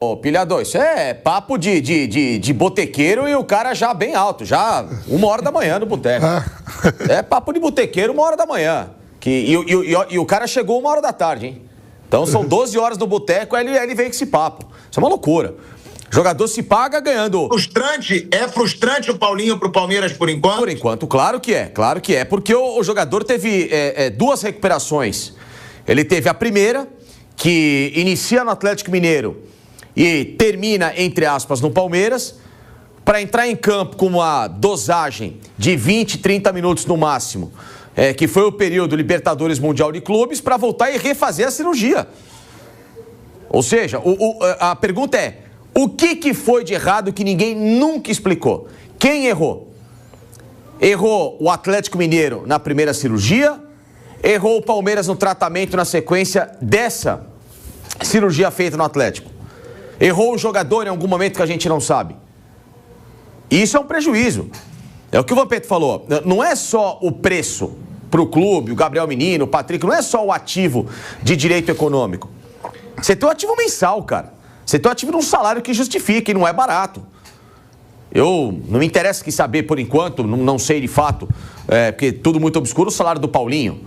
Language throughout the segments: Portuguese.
Ô, pilhador, isso é papo de botequeiro e o cara já bem alto, já 1h da manhã no boteco. É papo de botequeiro 1h da manhã. E o cara chegou 1h da tarde, hein? Então são 12 horas no boteco, aí ele vem com esse papo. Isso é uma loucura. O jogador se paga ganhando. É frustrante o Paulinho pro Palmeiras por enquanto? Por enquanto, claro que é. Porque o jogador teve duas recuperações. Ele teve a primeira, que inicia no Atlético Mineiro e termina, entre aspas, no Palmeiras, para entrar em campo com uma dosagem de 20, 30 minutos no máximo, que foi o período Libertadores Mundial de Clubes, para voltar e refazer a cirurgia. Ou seja, a pergunta é, o que foi de errado que ninguém nunca explicou? Quem errou? Errou o Atlético Mineiro na primeira cirurgia? Errou o Palmeiras no tratamento na sequência dessa cirurgia feita no Atlético? Errou o jogador em algum momento que a gente não sabe? Isso é um prejuízo. É o que o Vampeta falou. Não é só o preço para o clube, o Gabriel Menino, o Patrick, não é só o ativo de direito econômico. Você tem o ativo mensal, cara. Você tem o ativo de um salário que justifica e não é barato. Não me interessa que saber por enquanto, não sei de fato, porque tudo muito obscuro, o salário do Paulinho.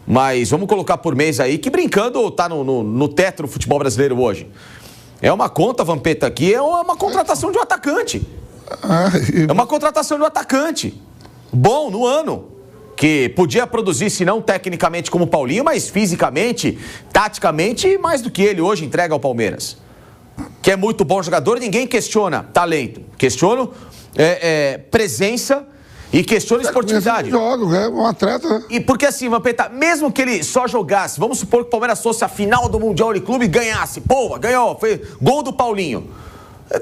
Mas vamos colocar por mês aí, que brincando tá no teto do futebol brasileiro hoje. É uma conta, Vampeta, aqui, é uma contratação de um atacante. É uma contratação de um atacante. Bom no ano. Que podia produzir, se não tecnicamente como o Paulinho, mas fisicamente, taticamente, mais do que ele hoje entrega ao Palmeiras. Que é muito bom jogador, ninguém questiona talento. Questiona presença e questiona esportividade. Joga, é um atleta. E porque assim, Vampeta, mesmo que ele só jogasse, vamos supor que o Palmeiras fosse a final do Mundial de Clube e ganhasse. Pô, ganhou, foi gol do Paulinho.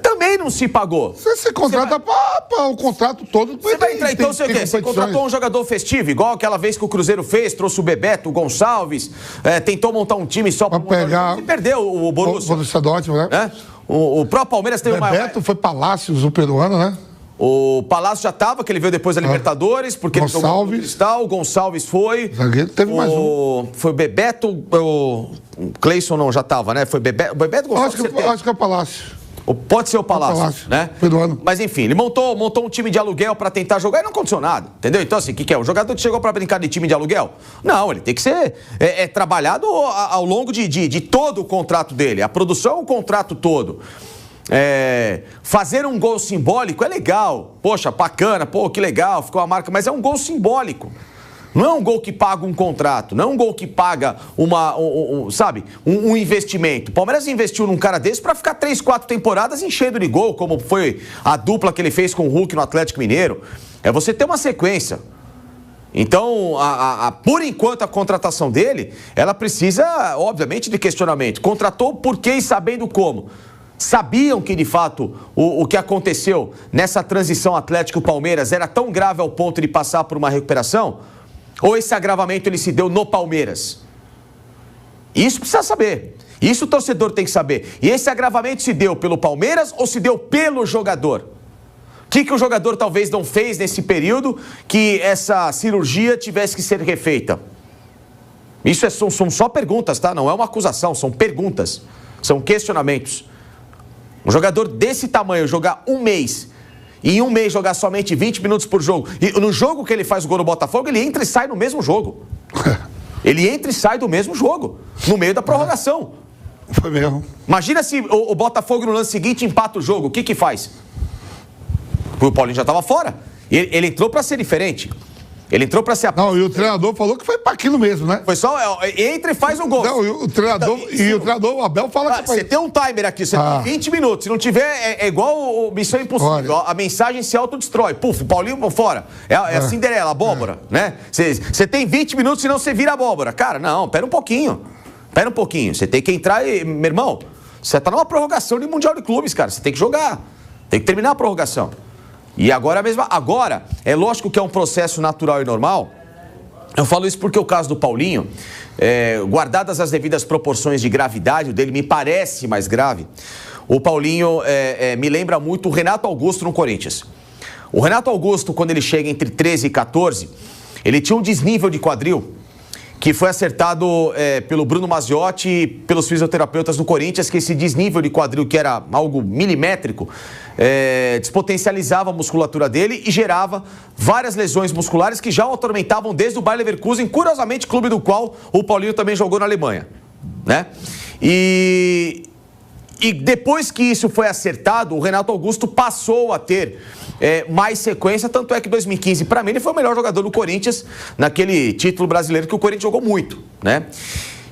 Também não se pagou. Você contrata para o contrato todo. Você vai entrar, então, sei o quê? Você contratou um jogador festivo, igual aquela vez que o Cruzeiro fez, trouxe o Bebeto, o Gonçalves, tentou montar um time só para pegar. E perdeu o Borussia. O Borussia Dortmund, né? O próprio Palmeiras teve uma. Bebeto foi Palácios, o peruano, né? O Palácio já estava, que ele veio depois da Libertadores, porque ele jogou no Cristal, o Gonçalves foi. Zagueiro teve mais um. Foi o Bebeto, o Cleison não, já estava, né? Foi Bebeto, Gonçalves. Acho que é o Palácio. Pode ser o Palácio, né? Peruano. Mas enfim, ele montou um time de aluguel para tentar jogar e não aconteceu nada, entendeu? Então assim, o que é? O jogador que chegou para brincar de time de aluguel? Não, ele tem que ser trabalhado ao longo de todo o contrato dele. A produção é um contrato todo. Fazer um gol simbólico é legal. Poxa, bacana, pô, que legal, ficou a marca, mas é um gol simbólico. Não é um gol que paga um contrato, não é um gol que paga um investimento. O Palmeiras investiu num cara desse para ficar 3, 4 temporadas enchendo de gol, como foi a dupla que ele fez com o Hulk no Atlético Mineiro. É você ter uma sequência. Então, por enquanto, a contratação dele, ela precisa, obviamente, de questionamento. Contratou por quê e sabendo como? Sabiam que, de fato, o que aconteceu nessa transição Atlético-Palmeiras era tão grave ao ponto de passar por uma recuperação? Ou esse agravamento ele se deu no Palmeiras? Isso precisa saber. Isso o torcedor tem que saber. E esse agravamento se deu pelo Palmeiras ou se deu pelo jogador? O que o jogador talvez não fez nesse período que essa cirurgia tivesse que ser refeita? Isso são só perguntas, tá? Não é uma acusação, são perguntas. São questionamentos. Um jogador desse tamanho jogar um mês... E em um mês jogar somente 20 minutos por jogo. E no jogo que ele faz o gol no Botafogo, ele entra e sai no mesmo jogo. Ele entra e sai do mesmo jogo. No meio da prorrogação. Foi mesmo. Imagina se o Botafogo no lance seguinte empata o jogo. O que faz? O Paulinho já estava fora. Ele entrou para ser diferente. Ele entrou para ser... Não, e o treinador falou que foi para aquilo mesmo, né? Foi só... Entra e faz o gol. Não, o treinador... o Abel fala que foi... Você tem um timer aqui, você tem 20 minutos. Se não tiver, é igual o Missão Impossível. A mensagem se autodestrói. Puf, o Paulinho fora. É a Cinderela, a abóbora, né? Você tem 20 minutos, senão você vira abóbora. Cara, não, pera um pouquinho. Pera um pouquinho. Você tem que entrar e... Meu irmão, você tá numa prorrogação de Mundial de Clubes, cara. Você tem que jogar. Tem que terminar a prorrogação. E agora é lógico que é um processo natural e normal. Eu falo isso porque o caso do Paulinho, guardadas as devidas proporções de gravidade, o dele me parece mais grave. O Paulinho me lembra muito o Renato Augusto no Corinthians. O Renato Augusto, quando ele chega entre 13 e 14, ele tinha um desnível de quadril que foi acertado pelo Bruno Mazziotti e pelos fisioterapeutas do Corinthians, que esse desnível de quadril, que era algo milimétrico, despotencializava a musculatura dele e gerava várias lesões musculares que já o atormentavam desde o Bayer Leverkusen, curiosamente clube do qual o Paulinho também jogou na Alemanha, né? E depois que isso foi acertado, o Renato Augusto passou a ter mais sequência, tanto é que em 2015, para mim, ele foi o melhor jogador do Corinthians naquele título brasileiro que o Corinthians jogou muito, né?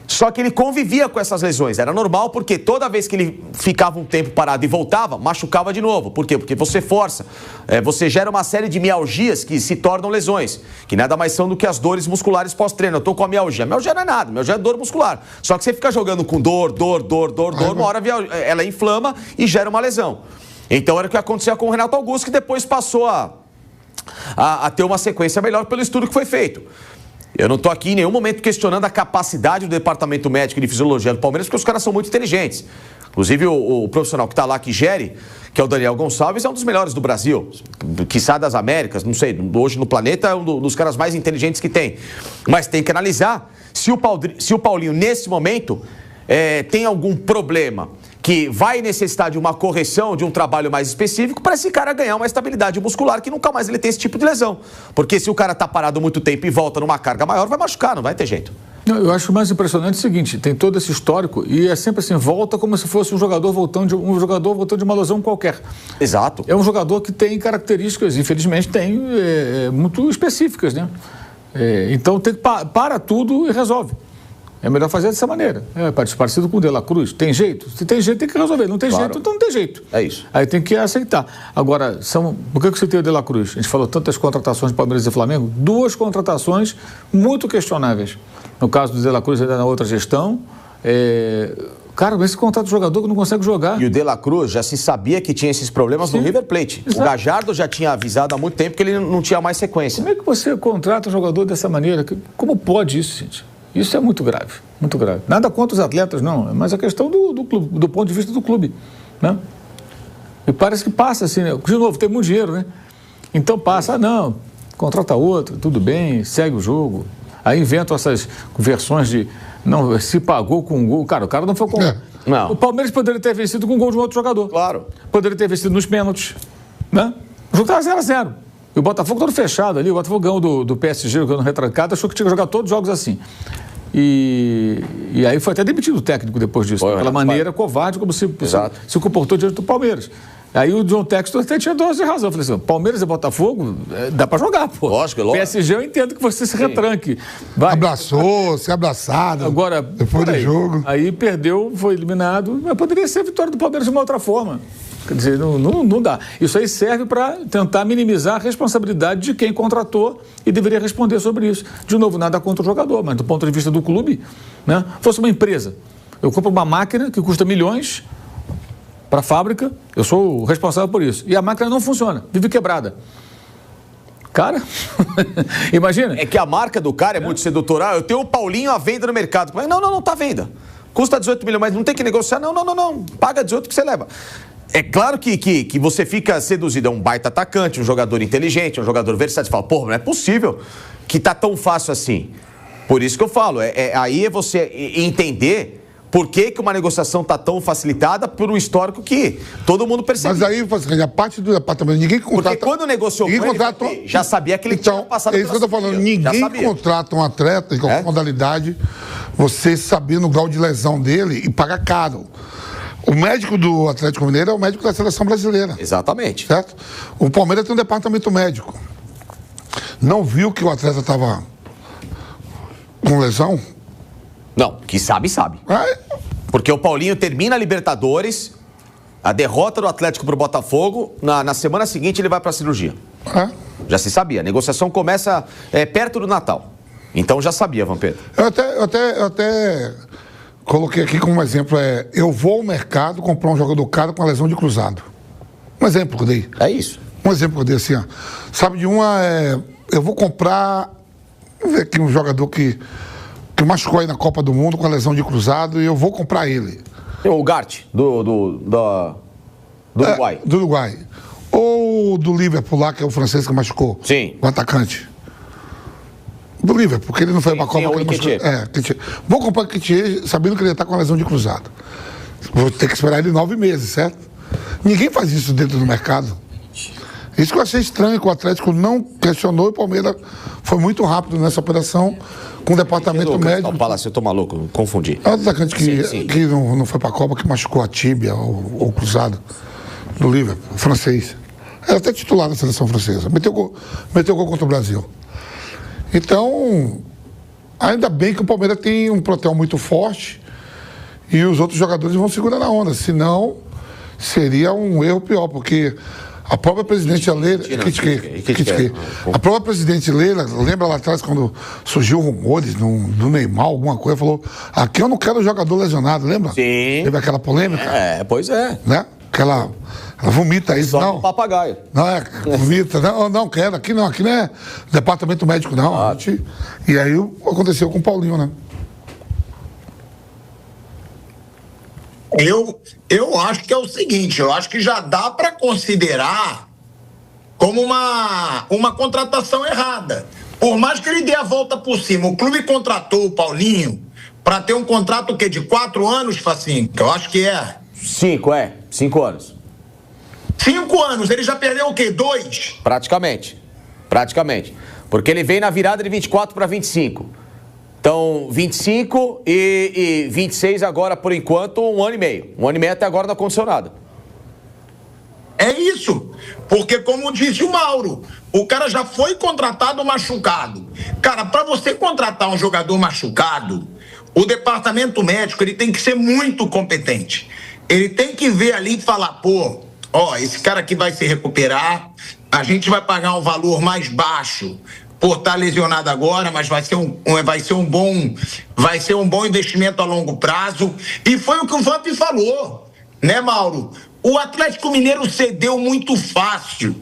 Só que ele convivia com essas lesões, era normal, porque toda vez que ele ficava um tempo parado e voltava, machucava de novo. Por quê? Porque você força, você gera uma série de mialgias que se tornam lesões, que nada mais são do que as dores musculares pós-treino. Eu tô com a mialgia. A mialgia não é nada, a mialgia é dor muscular. Só que você fica jogando com dor, uma hora ela inflama e gera uma lesão. Então era o que acontecia com o Renato Augusto, que depois passou a ter uma sequência melhor pelo estudo que foi feito. Eu não estou aqui em nenhum momento questionando a capacidade do departamento médico de fisiologia do Palmeiras, porque os caras são muito inteligentes. Inclusive, o profissional que está lá, que gere, que é o Daniel Gonçalves, é um dos melhores do Brasil. Quiçá das Américas, não sei, hoje no planeta é um dos caras mais inteligentes que tem. Mas tem que analisar se o Paulinho, nesse momento, tem algum problema que vai necessitar de uma correção, de um trabalho mais específico, para esse cara ganhar uma estabilidade muscular, que nunca mais ele tem esse tipo de lesão. Porque se o cara tá parado muito tempo e volta numa carga maior, vai machucar, não vai ter jeito. Não, eu acho mais impressionante o seguinte, tem todo esse histórico e é sempre assim, volta como se fosse um jogador voltando de uma lesão qualquer. Exato. É um jogador que tem características, infelizmente tem, muito específicas, né? Então tem que para tudo e resolve. É melhor fazer dessa maneira. Parecido com o De La Cruz. Tem jeito? Se tem jeito, tem que resolver. Não tem jeito, então não tem jeito. É isso. Aí tem que aceitar. Agora, por que você tem o De La Cruz? A gente falou tantas contratações de Palmeiras e Flamengo. 2 contratações muito questionáveis. No caso do De La Cruz, ainda na outra gestão. Cara, esse contrato de jogador que não consegue jogar. E o De La Cruz já se sabia que tinha esses problemas no River Plate. Exato. O Gallardo já tinha avisado há muito tempo que ele não tinha mais sequência. Como é que você contrata um jogador dessa maneira? Como pode isso, gente? Isso é muito grave, muito grave. Nada contra os atletas, não, mas a questão do clube, do ponto de vista do clube, né? E parece que passa assim, né? De novo, tem muito dinheiro, né? Então passa, não, contrata outro, tudo bem, segue o jogo. Aí inventam essas versões de, não, se pagou com um gol. Cara, o cara não foi com... Não. O Palmeiras poderia ter vencido com um gol de um outro jogador. Claro. Poderia ter vencido nos pênaltis, né? O jogo estava 0-0. E o Botafogo todo fechado ali, o Botafogo ganhou do PSG jogando retrancado, achou que tinha que jogar todos os jogos assim. E aí foi até demitido o técnico depois disso, pela maneira covarde como se comportou diante do Palmeiras. Aí o John Textor até tinha dose de razão. Eu falei assim, Palmeiras e Botafogo, dá pra jogar, pô. Lógico, lógico. PSG eu entendo que você se retranque. Vai. Abraçou, se abraçado. Agora, depois do jogo. Aí perdeu, foi eliminado, mas poderia ser a vitória do Palmeiras de uma outra forma. Quer dizer, não dá. Isso aí serve para tentar minimizar a responsabilidade de quem contratou e deveria responder sobre isso. De novo, nada contra o jogador, mas do ponto de vista do clube, né? Fosse uma empresa, eu compro uma máquina que custa milhões para a fábrica, eu sou o responsável por isso. E a máquina não funciona, vive quebrada. Cara, imagina. É que a marca do cara é muito sedutora. Eu tenho o Paulinho à venda no mercado. Não, tá à venda. Custa 18 milhões, mas não tem que negociar. Não. Paga 18 que você leva. É claro que você fica seduzido. É um baita atacante, um jogador inteligente, um jogador versátil. Você fala, porra, não é possível que tá tão fácil assim. Por isso que eu falo, aí é você entender por que uma negociação tá tão facilitada por um histórico que todo mundo percebe. Mas aí, a parte do departamento, ninguém contrata... Porque quando negociou com ele, já sabia que ele tinha passado pela... É isso que eu tô falando, ninguém contrata um atleta em qualquer modalidade, você sabendo o grau de lesão dele e paga caro. O médico do Atlético Mineiro é o médico da seleção brasileira. Exatamente. Certo? O Palmeiras tem um departamento médico. Não viu que o atleta estava com lesão? Não, que sabe. Porque o Paulinho termina a Libertadores, a derrota do Atlético pro Botafogo, na semana seguinte ele vai pra cirurgia. Já se sabia. A negociação começa perto do Natal. Então já sabia, Vampeta. Eu até coloquei aqui como exemplo, eu vou ao mercado comprar um jogador caro com a lesão de cruzado. Um exemplo que eu dei. É isso. Um exemplo que eu dei assim, ó. Sabe de uma, eu vou comprar, vamos ver aqui um jogador que machucou aí na Copa do Mundo com a lesão de cruzado e eu vou comprar ele. O Gart, do Uruguai. Do Uruguai. Ou do Liverpool lá, que é o francês que machucou. Sim. O atacante. Do Liverpool, porque ele não foi pra Copa. Vou comprar o Nketiah sabendo que ele está com a lesão de cruzado. Vou ter que esperar ele 9 meses, certo? Ninguém faz isso dentro do mercado. Isso que eu achei estranho, que o Atlético não questionou e o Palmeiras foi muito rápido nessa operação com o departamento médico. O Palácio, eu tô maluco, confundi. É o atacante que não foi pra Copa, que machucou a tíbia ou cruzado do Liverpool, francês. Era até titular da seleção francesa. Meteu gol contra o Brasil. Então, ainda bem que o Palmeiras tem um plantel muito forte e os outros jogadores vão segurar na onda. Senão, seria um erro pior, porque a própria presidente Leila... A própria presidente Leila, lembra lá atrás, quando surgiu rumores do Neymar, alguma coisa, falou: aqui eu não quero jogador lesionado, lembra? Sim. Teve aquela polêmica? Pois é. Né? Ela vomita isso, só não. Um papagaio. Não, vomita, não quero, aqui não é departamento médico, não. E aí aconteceu com o Paulinho, né? Eu acho que é o seguinte, eu acho que já dá para considerar como uma contratação errada. Por mais que ele dê a volta por cima, o clube contratou o Paulinho para ter um contrato de 4 anos, Facinho, que eu acho que é. 5 anos. 5 anos, ele já perdeu o quê? 2? Praticamente. Porque ele vem na virada de 24 para 25. Então, 25 e 26 agora, por enquanto, 1 ano e meio. 1 ano e meio até agora não aconteceu nada. É isso. Porque, como disse o Mauro, o cara já foi contratado machucado. Cara, para você contratar um jogador machucado, o departamento médico ele tem que ser muito competente. Ele tem que ver ali e falar: pô, esse cara aqui vai se recuperar, a gente vai pagar um valor mais baixo por estar lesionado agora, mas vai ser um bom investimento a longo prazo. E foi o que o Vamp falou, né, Mauro? O Atlético Mineiro cedeu muito fácil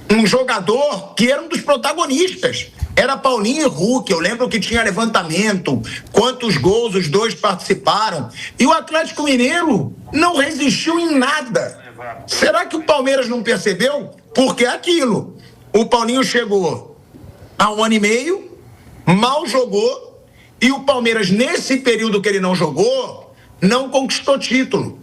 um jogador que era um dos protagonistas. Era Paulinho e Hulk, eu lembro que tinha levantamento, quantos gols os dois participaram. E o Atlético Mineiro não resistiu em nada. Será que o Palmeiras não percebeu? Porque é aquilo. O Paulinho chegou há 1 ano e meio, mal jogou, e o Palmeiras, nesse período que ele não jogou, não conquistou título.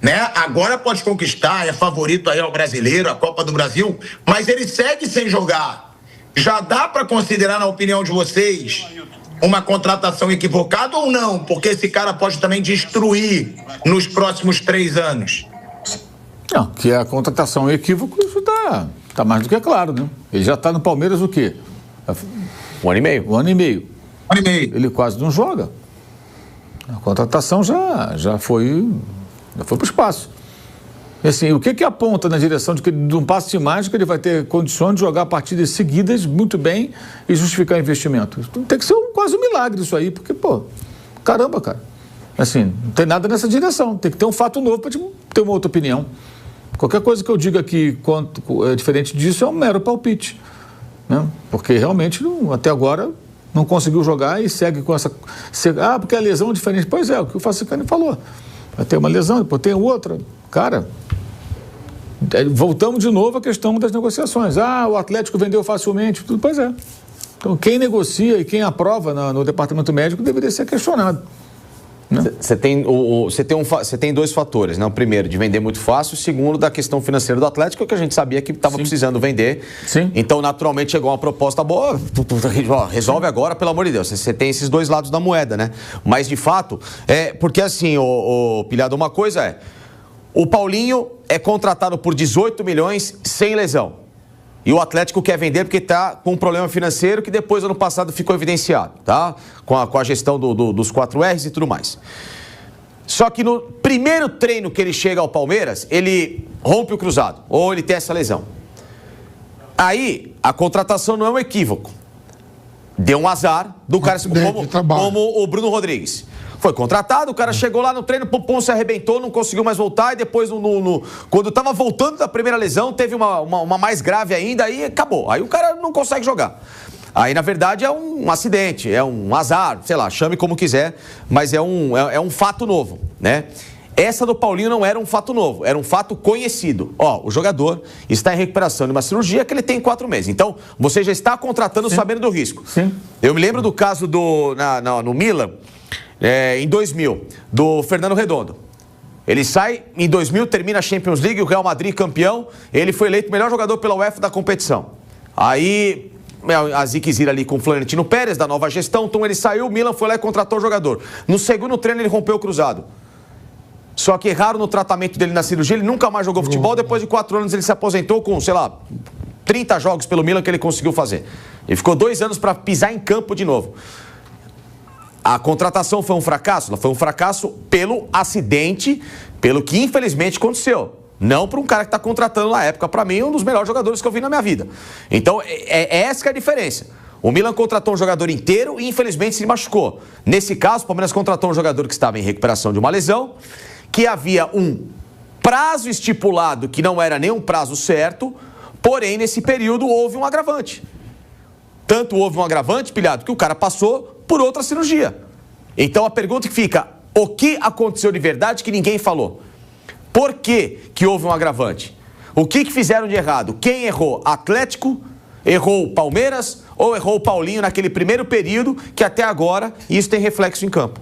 Né? Agora pode conquistar, é favorito aí ao brasileiro, a Copa do Brasil, mas ele segue sem jogar. Já dá para considerar, na opinião de vocês, uma contratação equivocada ou não? Porque esse cara pode também destruir nos próximos 3 anos. Não, que a contratação é equívoco, isso tá mais do que claro, né? Ele já está no Palmeiras o quê? 1 ano e meio. 1 ano e meio. Ele quase não joga. A contratação já foi para o espaço. E assim, o que aponta na direção de um passo de mágica ele vai ter condições de jogar partidas seguidas muito bem e justificar investimento? Tem que ser quase um milagre isso aí, porque, caramba, cara. Assim, não tem nada nessa direção. Tem que ter um fato novo para ter uma outra opinião. Qualquer coisa que eu diga aqui é diferente disso é um mero palpite. Né? Porque realmente, até agora, não conseguiu jogar e segue com essa... porque a lesão é diferente. Pois é, o que o Facicani falou. Vai ter uma lesão, depois tem outra. Cara, voltamos de novo à questão das negociações. O Atlético vendeu facilmente. Pois é. Então, quem negocia e quem aprova no departamento médico deveria ser questionado. Você tem 2 fatores, né? O primeiro, de vender muito fácil. O segundo, da questão financeira do Atlético, que a gente sabia que estava precisando vender. Sim. Então, naturalmente, chegou uma proposta boa. Resolve agora, pelo amor de Deus. Você tem esses 2 lados da moeda, né? Mas, de fato, porque assim, Pilhado, uma coisa é... O Paulinho é contratado por 18 milhões sem lesão. E o Atlético quer vender porque está com um problema financeiro que depois, ano passado, ficou evidenciado, tá? Com a gestão dos 4 R's e tudo mais. Só que no primeiro treino que ele chega ao Palmeiras, ele rompe o cruzado, ou ele tem essa lesão. Aí, a contratação não é um equívoco. Deu um azar do cara, como o Bruno Rodrigues. Foi contratado, o cara chegou lá no treino, pum, se arrebentou, não conseguiu mais voltar, e depois, quando estava voltando da primeira lesão, teve uma mais grave ainda, aí acabou. Aí o cara não consegue jogar. Aí, na verdade, é um acidente, é um azar, sei lá, chame como quiser, mas é um fato novo, né? Essa do Paulinho não era um fato novo, era um fato conhecido. Ó, o jogador está em recuperação de uma cirurgia que ele tem 4 meses. Então, você já está contratando sabendo do risco. Sim. Eu me lembro do caso no Milan, em 2000, do Fernando Redondo. Ele sai, em 2000, termina a Champions League, o Real Madrid campeão, ele foi eleito o melhor jogador pela UEFA da competição. Aí, a ziquezira ali com o Florentino Pérez, da nova gestão, então ele saiu, o Milan foi lá e contratou o jogador. No segundo treino, ele rompeu o cruzado. Só que erraram no tratamento dele na cirurgia, ele nunca mais jogou futebol, depois de 4 anos ele se aposentou com, sei lá, 30 jogos pelo Milan que ele conseguiu fazer. Ele ficou 2 anos para pisar em campo de novo. A contratação foi um fracasso? Ela foi um fracasso pelo acidente, pelo que infelizmente aconteceu. Não para um cara que está contratando na época, para mim, um dos melhores jogadores que eu vi na minha vida. Então, essa que é a diferença. O Milan contratou um jogador inteiro e infelizmente se machucou. Nesse caso, o Palmeiras contratou um jogador que estava em recuperação de uma lesão, que havia um prazo estipulado que não era nem um prazo certo, porém, nesse período houve um agravante. Tanto houve um agravante, pilhado, que o cara passou por outra cirurgia. Então, a pergunta que fica, o que aconteceu de verdade que ninguém falou? Por que houve um agravante? O que fizeram de errado? Quem errou? Atlético? Errou o Palmeiras? Ou errou o Paulinho naquele primeiro período que até agora isso tem reflexo em campo?